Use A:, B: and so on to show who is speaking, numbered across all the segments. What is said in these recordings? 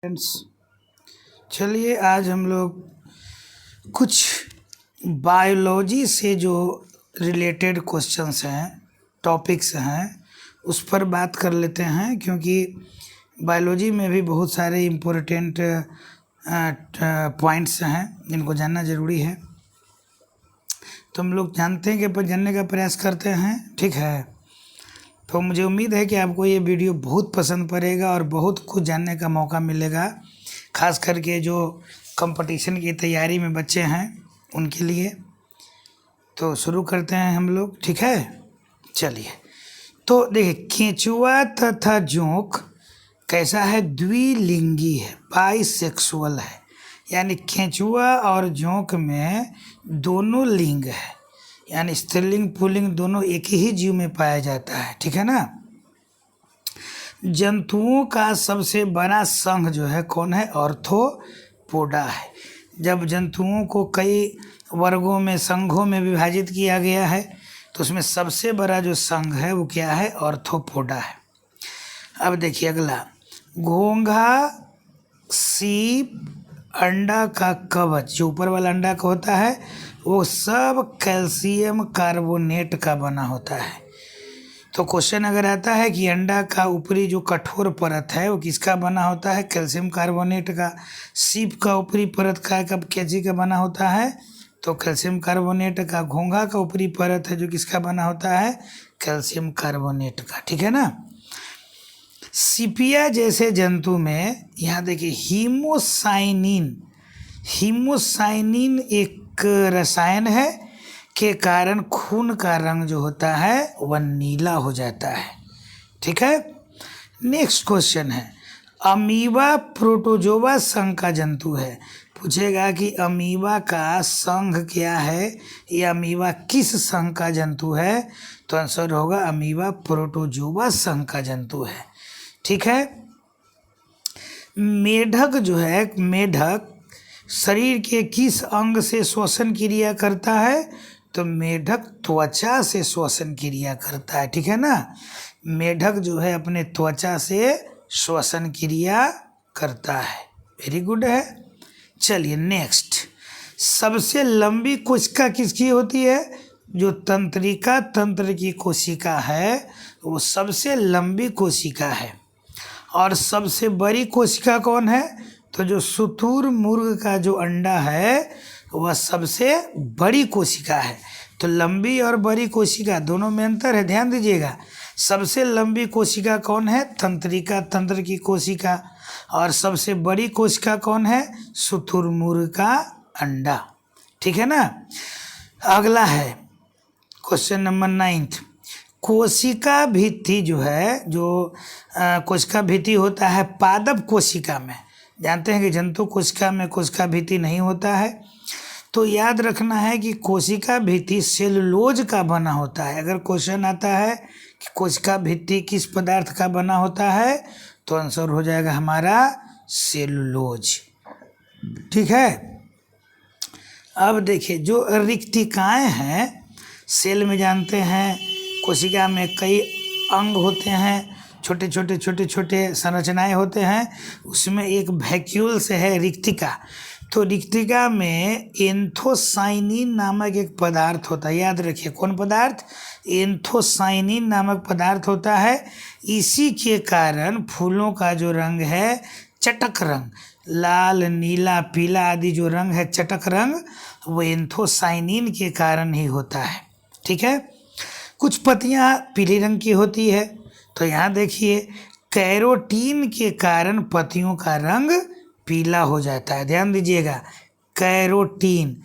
A: Friends, चलिए आज हम लोग कुछ बायोलॉजी से जो रिलेटेड क्वेश्चंस हैं, टॉपिक्स हैं, उस पर बात कर लेते हैं। क्योंकि बायोलॉजी में भी बहुत सारे इम्पोर्टेंट पॉइंट्स हैं जिनको जानना ज़रूरी है। तो हम लोग जानते हैं कि जानने का प्रयास करते हैं, ठीक है। तो मुझे उम्मीद है कि आपको ये वीडियो बहुत पसंद पड़ेगा और बहुत कुछ जानने का मौका मिलेगा, ख़ास करके जो कंपटीशन की तैयारी में बच्चे हैं उनके लिए। तो शुरू करते हैं हम लोग, ठीक है। चलिए, तो देखिए, केंचुआ तथा जोंक कैसा है? द्विलिंगी है, बाइसेक्सुअल है। यानी केंचुआ और जोंक में दोनों लिंग है, यानी स्त्रीलिंग पुल्लिंग दोनों एक ही जीव में पाया जाता है, ठीक है ना। जंतुओं का सबसे बड़ा संघ जो है कौन है? आर्थ्रोपोडा है। जब जंतुओं को कई वर्गों में, संघों में विभाजित किया गया है, तो उसमें सबसे बड़ा जो संघ है वो क्या है? आर्थ्रोपोडा है। अब देखिए अगला, घोंघा, सीप, अंडा का कवच, जो ऊपर वाला अंडा का होता है वो सब कैल्शियम कार्बोनेट का बना होता है। तो क्वेश्चन अगर आता है कि अंडा का ऊपरी जो कठोर परत है वो किसका बना होता है? कैल्शियम कार्बोनेट का। सीप का ऊपरी परत का कब कैसी का बना होता है? तो कैल्शियम कार्बोनेट का। घोंघा का ऊपरी परत है जो किसका बना होता है? कैल्शियम कार्बोनेट का, ठीक है ना। सीपिया जैसे जंतु में यहाँ देखिए हीमोसाइनिन एक रसायन है के कारण खून का रंग जो होता है वह नीला हो जाता है, ठीक है। नेक्स्ट क्वेश्चन है, अमीबा प्रोटोजोआ संघ का जंतु है। पूछेगा कि अमीबा का संघ क्या है, या अमीबा किस संघ का जंतु है? तो आंसर होगा अमीबा प्रोटोजोआ संघ का जंतु है, ठीक है। मेढक जो है, मेढक शरीर के किस अंग से श्वसन क्रिया करता है? तो मेढक त्वचा से श्वसन क्रिया करता है, ठीक है ना। मेढक जो है अपने त्वचा से श्वसन क्रिया करता है। वेरी गुड है। चलिए नेक्स्ट, सबसे लंबी कोशिका किसकी होती है? जो तंत्रिका तंत्र की कोशिका है वो सबसे लंबी कोशिका है। और सबसे बड़ी कोशिका कौन है? तो जो शुतुरमुर्ग का जो अंडा है वह सबसे बड़ी कोशिका है। तो लंबी और बड़ी कोशिका दोनों में अंतर है, ध्यान दीजिएगा। सबसे लंबी कोशिका कौन है? तंत्रिका तंत्र की कोशिका। और सबसे बड़ी कोशिका कौन है? शुतुरमुर्ग का अंडा, ठीक है ना। अगला है क्वेश्चन नंबर 9। कोशिका भित्ति जो है, जो कोशिका भित्ति होता है पादप कोशिका में। जानते हैं कि जंतु कोशिका में कोशिका भित्ति नहीं होता है। तो याद रखना है कि कोशिका भित्ति सेलुलोज का बना होता है। अगर क्वेश्चन आता है कि कोशिका भित्ति किस पदार्थ का बना होता है, तो आंसर हो जाएगा हमारा सेलुलोज, ठीक है। अब देखिए, जो रिक्तिकाएं हैं सेल में, जानते हैं कोशिका में कई अंग होते हैं, छोटे छोटे संरचनाएं होते हैं, उसमें एक वैक्यूल से है रिक्तिका। तो रिक्तिका में एंथोसाइनिन नामक एक पदार्थ होता है, याद रखिए कौन पदार्थ? एंथोसाइनिन नामक पदार्थ होता है। इसी के कारण फूलों का जो रंग है चटक रंग, लाल, नीला, पीला आदि जो रंग है चटक रंग, वो एंथोसाइनिन के कारण ही होता है, ठीक है। कुछ पत्तियां पीले रंग की होती है, तो यहाँ देखिए कैरोटीन के कारण पत्तियों का रंग पीला हो जाता है, ध्यान दीजिएगा। कैरोटीन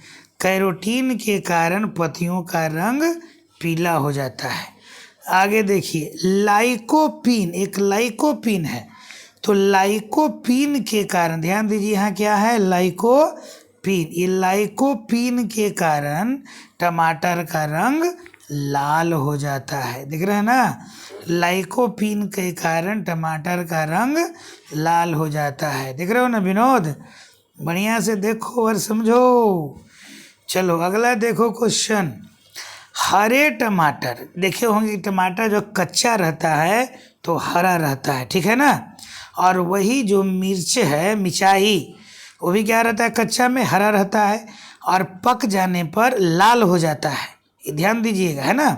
A: के कारण पत्तियों का रंग पीला हो जाता है। आगे देखिए, लाइकोपीन, एक लाइकोपीन है। तो लाइकोपीन के कारण, ध्यान दीजिए यहाँ क्या है? लाइकोपीन। ये लाइकोपीन के कारण टमाटर का रंग लाल हो जाता है, दिख रहा है ना। लाइकोपीन के कारण टमाटर का रंग लाल हो जाता है, दिख रहे हो ना विनोद? बढ़िया से देखो और समझो। चलो अगला देखो क्वेश्चन, हरे टमाटर। देखे होंगे टमाटर जो कच्चा रहता है तो हरा रहता है, ठीक है ना। और वही जो मिर्च है, मिर्चाई, वो भी क्या रहता है, कच्चा में हरा रहता है और पक जाने पर लाल हो जाता है। ये ध्यान दीजिएगा, है ना।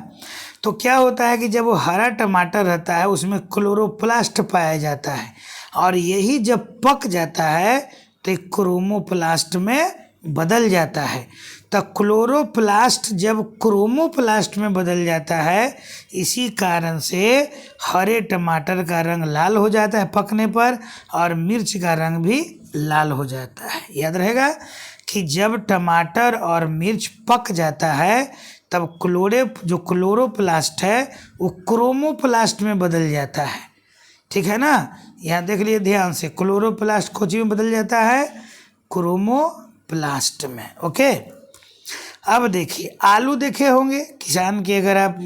A: तो क्या होता है कि जब वो हरा टमाटर रहता है उसमें क्लोरोप्लास्ट पाया जाता है और यही जब पक जाता है तो एक क्रोमोप्लास्ट में बदल जाता है। तो क्लोरोप्लास्ट जब क्रोमोप्लास्ट में बदल जाता है, इसी कारण से हरे टमाटर का रंग लाल हो जाता है पकने पर और मिर्च का रंग भी लाल हो जाता है। याद रहेगा कि जब टमाटर और मिर्च पक जाता है तब जो क्लोरोप्लास्ट है वो क्रोमोप्लास्ट में बदल जाता है। ठीक है ना, यहाँ देख लिए ध्यान से, क्लोरोप्लास्ट कोची में बदल जाता है, क्रोमोप्लास्ट में। ओके, अब देखिए आलू देखे होंगे किसान के, अगर आप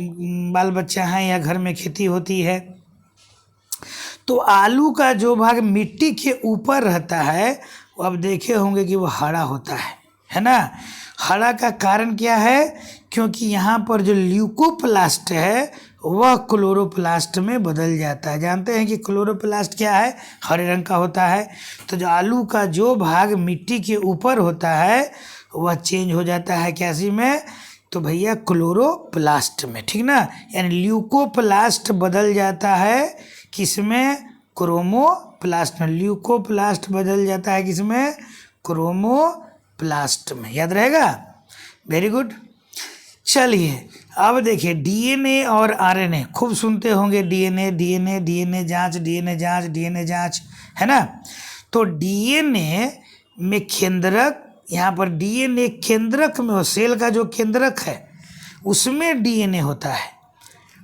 A: बाल बच्चा हैं या घर में खेती होती है तो आलू का जो भाग मिट्टी के ऊपर रहता है वो अब देखे होंगे कि वो हरा होता है ना। हरा का कारण क्या है, क्योंकि यहाँ पर जो ल्यूकोप्लास्ट है वह क्लोरोप्लास्ट में बदल जाता है। जानते हैं कि क्लोरोप्लास्ट क्या है, हरे रंग का होता है। तो जो आलू का जो भाग मिट्टी के ऊपर होता है वह चेंज हो जाता है कैसी में, तो भैया क्लोरोप्लास्ट में। ठीक ना, यानी ल्यूकोप्लास्ट बदल जाता है किसमें, क्रोमोप्लास्ट में। ल्यूकोप्लास्ट बदल जाता है किसमें, क्रोमोप्लास्ट में। याद रहेगा, वेरी गुड। चलिए अब देखिए डीएनए और आरएनए, खूब सुनते होंगे डीएनए डीएनए डीएनए जांच, डीएनए जांच, डीएनए जांच, है ना। तो डीएनए में केंद्रक, यहाँ पर डीएनए केंद्रक में, सेल का जो केंद्रक है उसमें डीएनए होता है।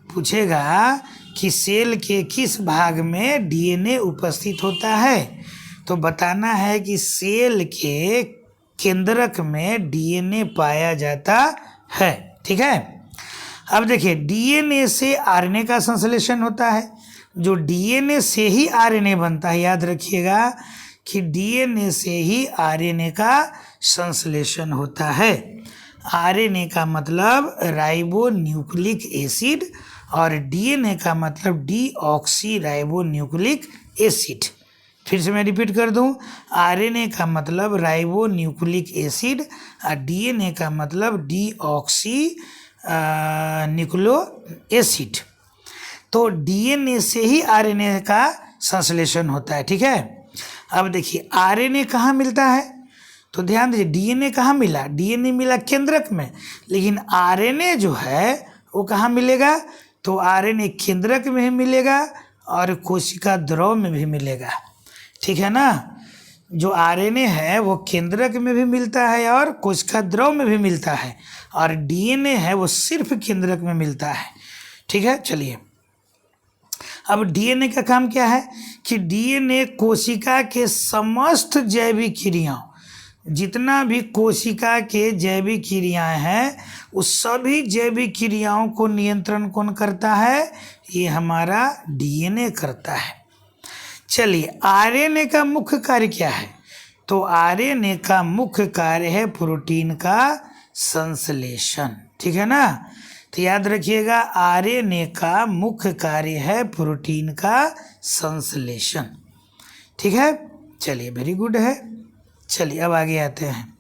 A: पूछेगा कि सेल के किस भाग में डीएनए उपस्थित होता है, तो बताना है कि सेल के केंद्रक में डीएनए पाया जाता है। ठीक है, अब देखिए डीएनए से आरएनए का संश्लेषण होता है। जो डीएनए से ही आरएनए बनता है, याद रखिएगा कि डीएनए से ही आरएनए का संश्लेषण होता है। आरएनए का मतलब राइबो न्यूक्लिक एसिड और डीएनए का मतलब डीऑक्सी राइबो न्यूक्लिक एसिड। फिर से मैं रिपीट कर दूं, आरएनए का मतलब राइबो न्यूक्लिक एसिड और डीएनए का मतलब डीऑक्सी न्यूक्लो एसिड। तो डीएनए से ही आरएनए का संश्लेषण होता है। ठीक है, अब देखिए आरएनए कहाँ मिलता है, तो ध्यान दीजिए डीएनए कहाँ मिला, डीएनए मिला केंद्रक में, लेकिन आरएनए जो है वो कहाँ मिलेगा, तो आरएनए केंद्रक में ही मिलेगा और कोशिका द्रव में भी मिलेगा। ठीक है ना, जो आरएनए है वो केंद्रक में भी मिलता है और कोशिका द्रव में भी मिलता है, और डीएनए है वो सिर्फ केंद्रक में मिलता है। ठीक है, चलिए अब डीएनए का काम क्या है कि डीएनए कोशिका के समस्त जैविक क्रियाओं, जितना भी कोशिका के जैविक क्रियाएं हैं उस सभी जैविक क्रियाओं को नियंत्रण कौन करता है, ये हमारा डीएनए करता है। चलिए आरएनए का मुख्य कार्य क्या है, तो आरएनए का मुख्य कार्य है प्रोटीन का संश्लेषण। ठीक है ना, तो याद रखिएगा आरएनए का मुख्य कार्य है प्रोटीन का संश्लेषण। ठीक है, चलिए वेरी गुड है। चलिए अब आगे आते हैं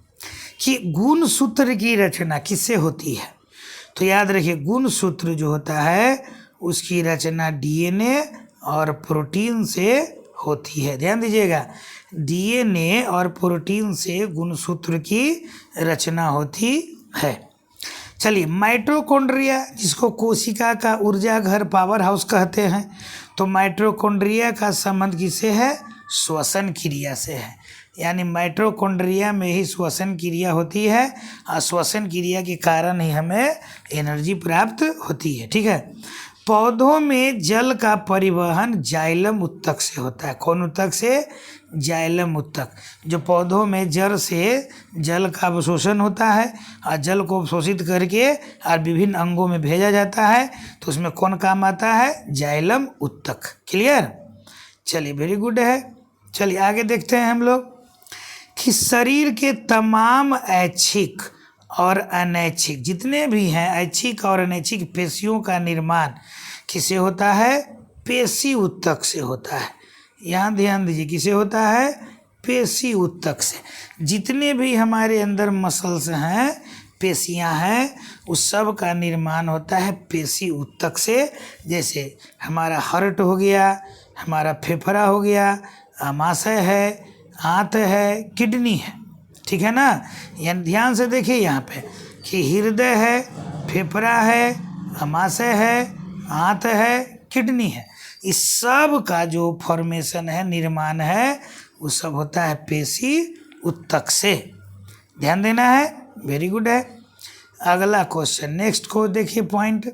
A: कि गुणसूत्र की रचना किससे होती है, तो याद रखिए गुणसूत्र जो होता है उसकी रचना डीएनए और प्रोटीन से होती है। ध्यान दीजिएगा, डीएनए और प्रोटीन से गुणसूत्र की रचना होती है। चलिए माइटोकॉन्ड्रिया, जिसको कोशिका का ऊर्जा घर पावर हाउस कहते हैं, तो माइटोकॉन्ड्रिया का संबंध किससे है, श्वसन क्रिया से है। यानी माइटोकॉन्ड्रिया में ही श्वसन क्रिया होती है और श्वसन क्रिया के कारण ही हमें एनर्जी प्राप्त होती है। ठीक है, पौधों में जल का परिवहन जाइलम उत्तक से होता है। कौन उत्तक से, जाइलम उत्तक। जो पौधों में जड़ से जल का अवशोषण होता है और जल को अवशोषित करके और विभिन्न अंगों में भेजा जाता है, तो उसमें कौन काम आता है, जाइलम उत्तक। क्लियर, चलिए वेरी गुड है। चलिए आगे देखते हैं हम लोग कि शरीर के तमाम ऐच्छिक और अनैच्छिक जितने भी हैं, ऐच्छिक और अनैच्छिक पेशियों का निर्माण किससे होता है, पेशी उत्तक से होता है। यहाँ ध्यान दीजिए किसे होता है, पेशी ऊतक से। जितने भी हमारे अंदर मसल्स हैं, पेशियां हैं, उस सब का निर्माण होता है पेशी ऊतक से। जैसे हमारा हार्ट हो गया, हमारा फेफड़ा हो गया, आमाशय है, आंत है, किडनी है, ठीक है ना। यानी ध्यान से देखिए यहाँ पे कि हृदय है, फेफड़ा है, आमाशय है, आंत है, किडनी है। इस सब का जो फॉर्मेशन है, निर्माण है, वो सब होता है पेशी ऊतक से। ध्यान देना है, वेरी गुड है। अगला क्वेश्चन, नेक्स्ट को देखिए पॉइंट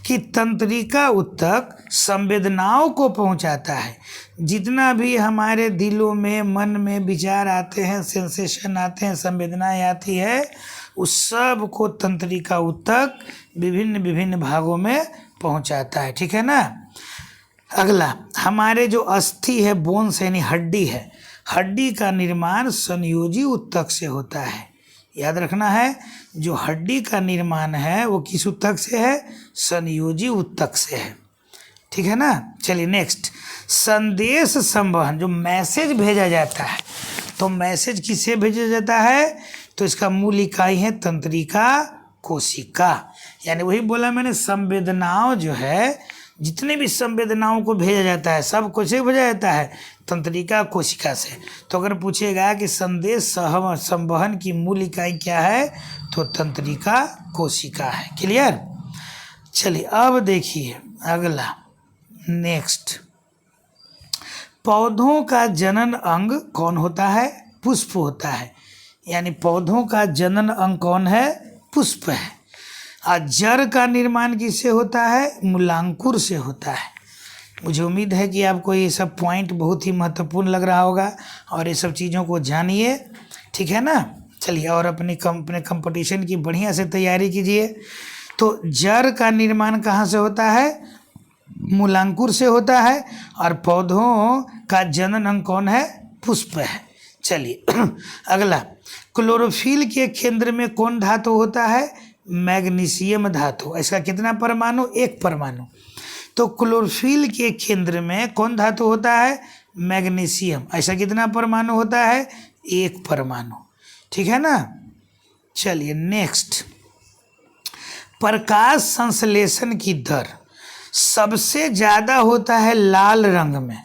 A: कि तंत्रिका ऊतक संवेदनाओं को पहुंचाता है। जितना भी हमारे दिलों में, मन में विचार आते हैं, सेंसेशन आते हैं, संवेदनाएं आती है, उस सब को तंत्रिका ऊतक विभिन्न विभिन्न भागों में पहुंचाता है, ठीक है ना। अगला, हमारे जो अस्थि है, बोन्स यानी हड्डी है, हड्डी का निर्माण संयोजी ऊतक से होता है। याद रखना है, जो हड्डी का निर्माण है वो किस ऊतक से है, संयोजी ऊतक से है, ठीक है ना। चलिए नेक्स्ट, संदेश संवहन, जो मैसेज भेजा जाता है, तो मैसेज किसे भेजा जाता है, तो इसका मूल इकाई है तंत्रिका कोशिका। यानी वही बोला मैंने, संवेदनाओं जो है, जितने भी संवेदनाओं को भेजा जाता है, सब कुछ भेजा जाता है तंत्रिका कोशिका से। तो अगर पूछेगा कि संदेश संवहन की मूल इकाई क्या है, तो तंत्रिका कोशिका है। क्लियर। चलिए अब देखिए अगला, नेक्स्ट, पौधों का जनन अंग कौन होता है, पुष्प होता है। यानी पौधों का जनन अंग कौन है, पुष्प है। और जड़ का निर्माण किससे होता है, मूलांकुर से होता है। मुझे उम्मीद है कि आपको ये सब पॉइंट बहुत ही महत्वपूर्ण लग रहा होगा और ये सब चीज़ों को जानिए, ठीक है ना। चलिए और अपने कंपटीशन की बढ़िया से तैयारी कीजिए। तो जड़ का निर्माण कहाँ से होता है, मूलांकुर से होता है। और पौधों का जनन अंग कौन है, पुष्प है। चलिए अगला, क्लोरोफिल के केंद्र में कौन धातु होता है, मैग्नीशियम धातु। इसका कितना परमाणु, एक परमाणु। तो क्लोरोफिल के केंद्र में कौन धातु होता है, मैग्नीशियम। ऐसा कितना परमाणु होता है, एक परमाणु, ठीक है ना। चलिए नेक्स्ट, प्रकाश संश्लेषण की दर सबसे ज़्यादा होता है लाल रंग में।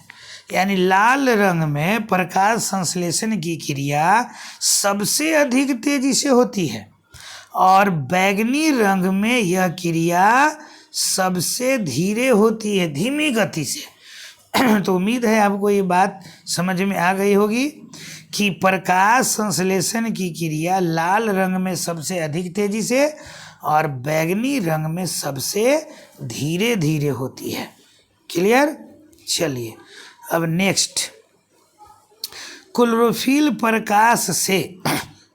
A: यानी लाल रंग में प्रकाश संश्लेषण की क्रिया सबसे अधिक तेजी से होती है और बैगनी रंग में यह क्रिया सबसे धीरे होती है, धीमी गति से। तो उम्मीद है आपको ये बात समझ में आ गई होगी कि प्रकाश संश्लेषण की क्रिया लाल रंग में सबसे अधिक तेजी से और बैगनी रंग में सबसे धीरे धीरे होती है। क्लियर। चलिए अब नेक्स्ट, क्लोरोफिल प्रकाश से,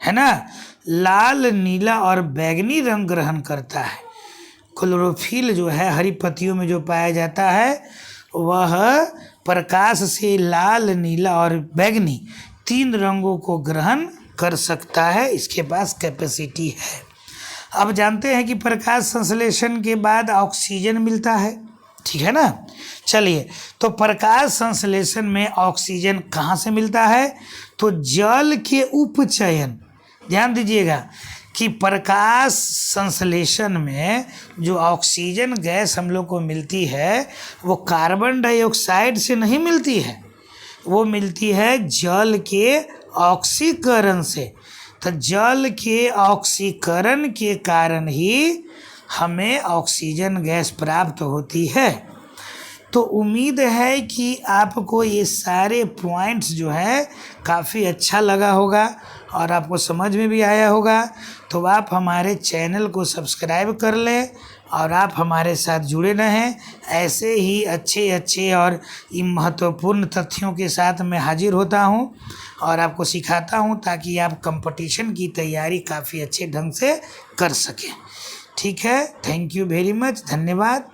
A: है ना, लाल, नीला और बैगनी रंग ग्रहण करता है। क्लोरोफिल जो है हरी पत्तियों में जो पाया जाता है, वह प्रकाश से लाल, नीला और बैगनी 3 रंगों को ग्रहण कर सकता है, इसके पास कैपेसिटी है। अब जानते हैं कि प्रकाश संश्लेषण के बाद ऑक्सीजन मिलता है, ठीक है ना। चलिए, तो प्रकाश संश्लेषण में ऑक्सीजन कहाँ से मिलता है, तो जल के उपचयन। ध्यान दीजिएगा कि प्रकाश संश्लेषण में जो ऑक्सीजन गैस हम लोग को मिलती है, वो कार्बन डाइऑक्साइड से नहीं मिलती है, वो मिलती है जल के ऑक्सीकरण से। तो जल के ऑक्सीकरण के कारण ही हमें ऑक्सीजन गैस प्राप्त होती है। तो उम्मीद है कि आपको ये सारे पॉइंट्स जो है काफ़ी अच्छा लगा होगा और आपको समझ में भी आया होगा। तो आप हमारे चैनल को सब्सक्राइब कर लें और आप हमारे साथ जुड़े रहें। ऐसे ही अच्छे अच्छे और महत्वपूर्ण तथ्यों के साथ मैं हाजिर होता हूं और आपको सिखाता हूं ताकि आप कंपटीशन की तैयारी काफ़ी अच्छे ढंग से कर सकें। ठीक है, थैंक यू वेरी मच, धन्यवाद।